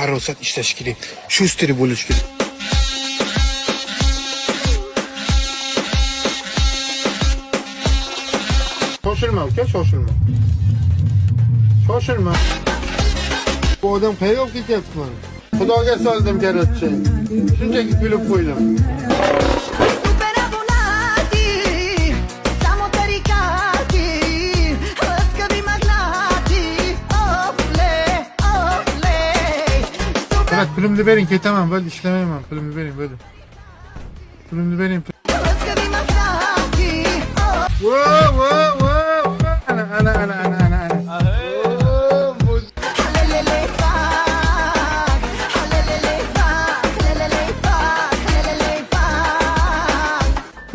parvosat ishlash kerak. Shu ustida bo'lish kerak. Shoshilma uka, shoshilma. Shoshilma. Bu odam qayerga olib ketyapti meni? Xudoga soldim karatchi. Shunchaki kulib qo'ydim. Evet, pulimni bering, ketaman, bo'ldi, ishlamayman. Pulimni bering, bo'ldi. Pulimni bering. Wo. Ana.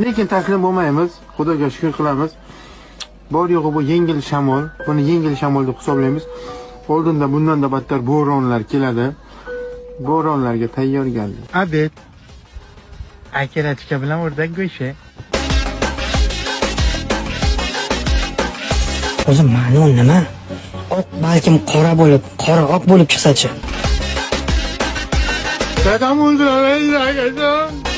Lekin taslim bo'lmaymiz. Xudoga shukr qilamiz. Bor yo'g'i bu yengil shamol. Buni yengil shamol deb hisoblaymiz. Oldinda bundan da battar bo'ronlar keladi. Bo'ronlarga tayyorgarlik. Obed. Akalatika bilan o'rdak go'shi. O'zi ma'lum nima? Oq balkim qora bo'lib, qora oq bo'lib chiqsa-chi. Dadam o'ldirar,